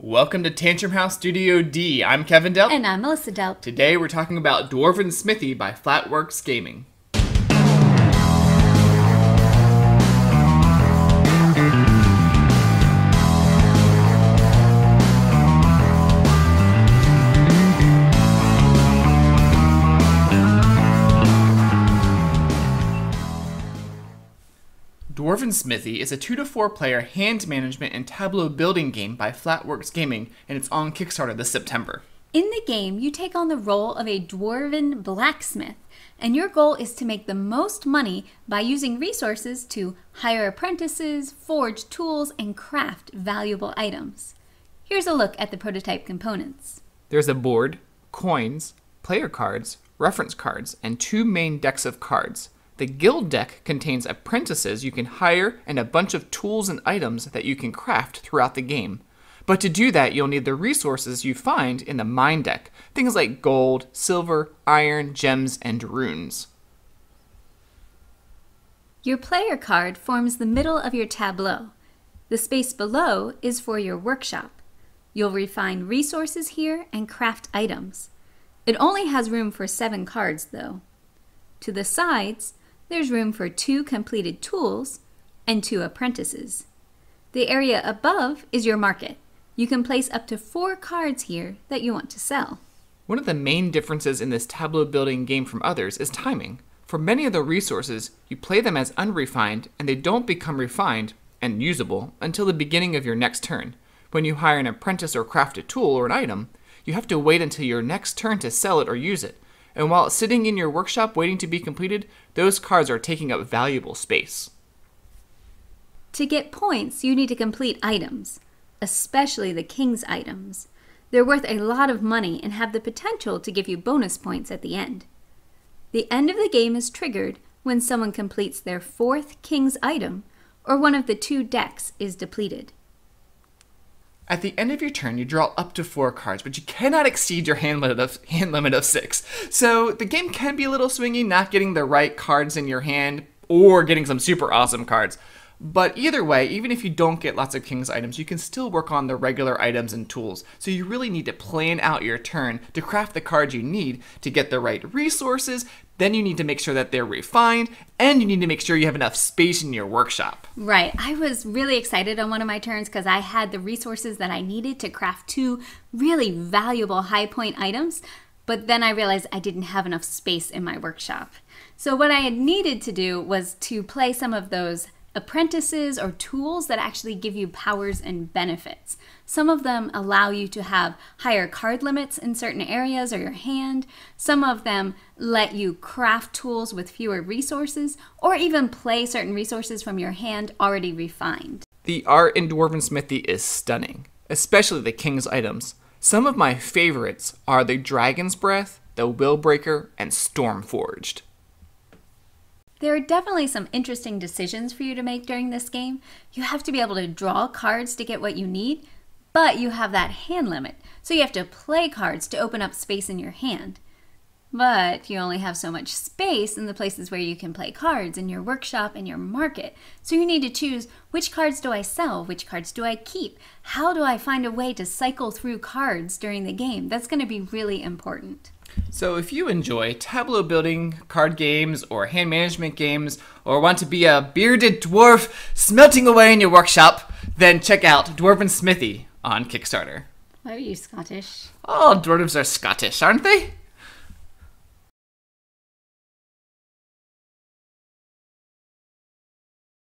Welcome to Tantrum House Studio D. I'm Kevin Delp. And I'm Melissa Delp. Today we're talking about Dwarven Smithy by Flatworks Gaming. Dwarven Smithy is a 2 to 4 player hand management and tableau building game by Flatworks Gaming, and it's on Kickstarter this September. In the game, you take on the role of a dwarven blacksmith, and your goal is to make the most money by using resources to hire apprentices, forge tools, and craft valuable items. Here's a look at the prototype components. There's a board, coins, player cards, reference cards, and 2 main decks of cards. The guild deck contains apprentices you can hire and a bunch of tools and items that you can craft throughout the game. But to do that, you'll need the resources you find in the mine deck, things like gold, silver, iron, gems, and runes. Your player card forms the middle of your tableau. The space below is for your workshop. You'll refine resources here and craft items. It only has room for 7 cards, though. To the sides, there's room for 2 completed tools and 2 apprentices. The area above is your market. You can place up to 4 cards here that you want to sell. One of the main differences in this tableau building game from others is timing. For many of the resources, you play them as unrefined and they don't become refined and usable until the beginning of your next turn. When you hire an apprentice or craft a tool or an item, you have to wait until your next turn to sell it or use it. And while it's sitting in your workshop waiting to be completed, those cards are taking up valuable space. To get points, you need to complete items, especially the king's items. They're worth a lot of money and have the potential to give you bonus points at the end. The end of the game is triggered when someone completes their 4th king's item or one of the 2 decks is depleted. At the end of your turn, you draw up to 4 cards, but you cannot exceed your hand limit of 6. So the game can be a little swingy, not getting the right cards in your hand, or getting some super awesome cards. But either way, even if you don't get lots of King's items, you can still work on the regular items and tools. So you really need to plan out your turn to craft the cards you need to get the right resources. Then you need to make sure that they're refined, and you need to make sure you have enough space in your workshop. Right. I was really excited on one of my turns because I had the resources that I needed to craft 2 really valuable high point items, but then I realized I didn't have enough space in my workshop. So what I had needed to do was to play some of those apprentices or tools that actually give you powers and benefits. Some of them allow you to have higher card limits in certain areas or your hand. Some of them let you craft tools with fewer resources or even play certain resources from your hand already refined. The art in Dwarven Smithy is stunning, especially the King's items. Some of my favorites are the Dragon's Breath, the Willbreaker, and Stormforged. There are definitely some interesting decisions for you to make during this game. You have to be able to draw cards to get what you need, but you have that hand limit, so you have to play cards to open up space in your hand. But you only have so much space in the places where you can play cards in your workshop and your market. So you need to choose, which cards do I sell? Which cards do I keep? How do I find a way to cycle through cards during the game? That's going to be really important. So if you enjoy tableau building, card games, or hand management games, or want to be a bearded dwarf smelting away in your workshop, then check out Dwarven Smithy on Kickstarter. Why are you Scottish? All dwarves are Scottish, aren't they?